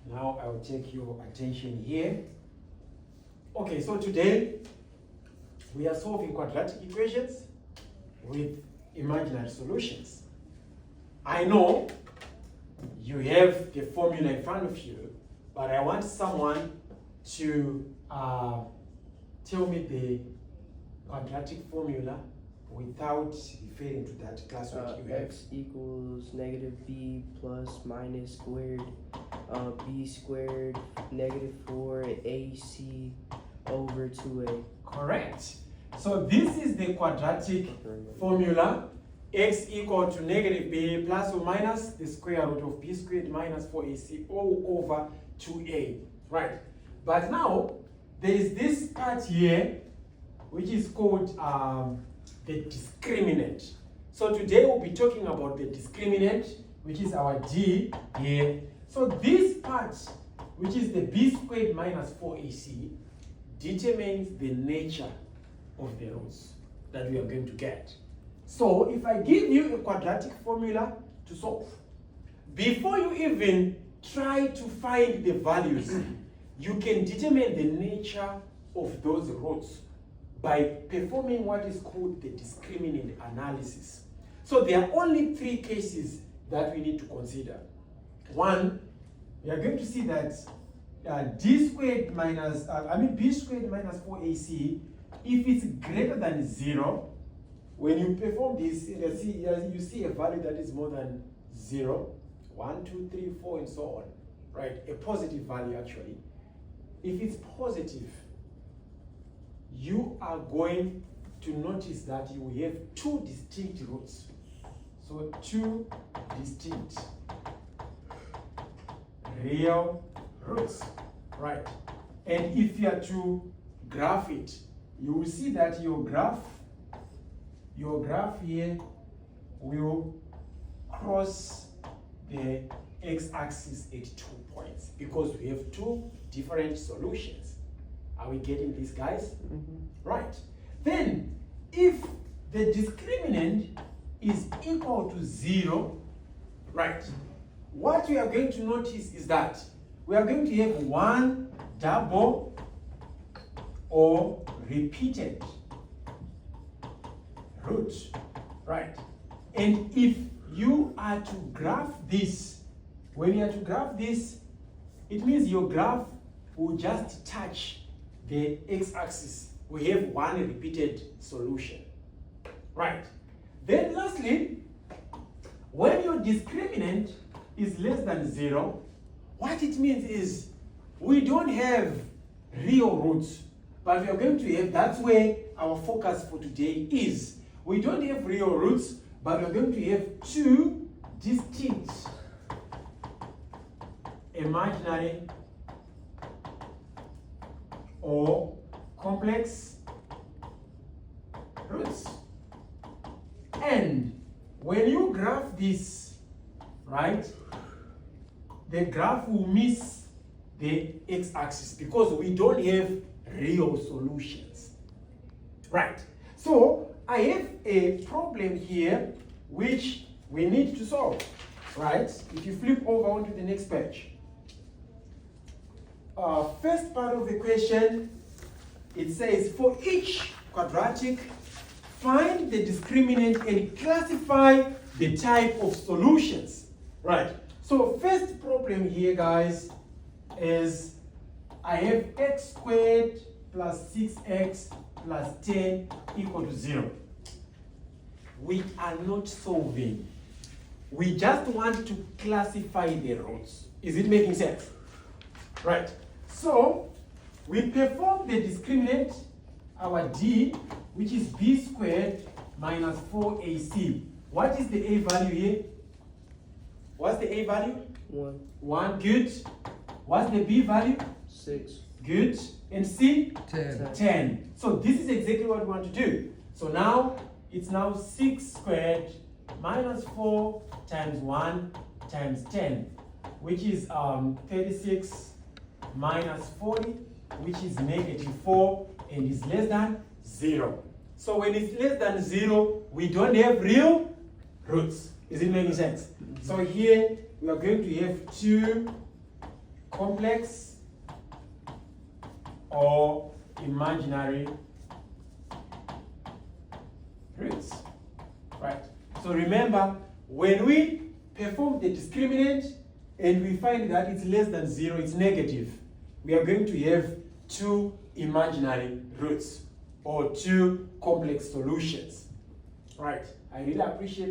Now I'll take your attention here. Okay, so today we are solving quadratic equations with imaginary solutions. I know you have the formula in front of you, but I want someone to tell me the quadratic formula without referring to that classwork you have. X equals negative b plus minus squared b squared negative 4ac over 2a. Correct. So this is the quadratic formula. X equal to negative b plus or minus the square root of b squared minus 4ac all over 2a. Right. But now there is this part here which is called the discriminant. So today we'll be talking about the discriminant, which is our d here. So this part, which is the b squared minus 4ac, determines the nature of the roots that we are going to get. So if I give you a quadratic formula to solve, before you even try to find the values, you can determine the nature of those roots by performing what is called the discriminant analysis. So there are only three cases that we need to consider. One, we are going to see that b squared minus 4ac, if it's greater than 0, when you perform this, you see a value that is more than 0, 1, 2, 3, 4, and so on, right? A positive value actually. If it's positive, you are going to notice that you have two distinct roots. So two distinct real roots, right? And if you are to graph it, you will see that your graph here will cross the x-axis at 2 points because we have two different solutions. Are we getting this, guys? Mm-hmm. Right. Then, if the discriminant is equal to 0, right, what we are going to notice is that we are going to have one double or repeated root, right? And if you are to graph this, when you are to graph this, it means your graph will just touch the x-axis. We have one repeated solution, right? Then lastly, when your discriminant is less than 0, what it means is we don't have real roots, but we are going to have, that's where our focus for today is. We don't have real roots, but we're going to have two distinct imaginary or complex roots. And when you graph this, right, the graph will miss the x-axis because we don't have real solutions, right? So I have a problem here which we need to solve, right? If you flip over onto the next page. First part of the question, it says for each quadratic, find the discriminant and classify the type of solutions, right? So first problem here, guys, is I have x squared plus 6x plus 10 equal to 0. We are not solving. We just want to classify the roots. Is it making sense? Right. So we perform the discriminant, our d, which is b squared minus 4ac. What is the a value here? What's the a value? 1. 1, good. What's the b value? 6. Good. And c? 10. 10. So this is exactly what we want to do. So now it's now 6 squared minus 4 times 1 times 10, which is 36 minus 40, which is negative 4 and is less than 0. So when it's less than 0, we don't have real roots. Is it making sense? So here we are going to have two complex or imaginary roots, right? So remember, when we perform the discriminant and we find that it's less than 0, it's negative, we are going to have 2 imaginary roots or 2 complex solutions, right? I really appreciate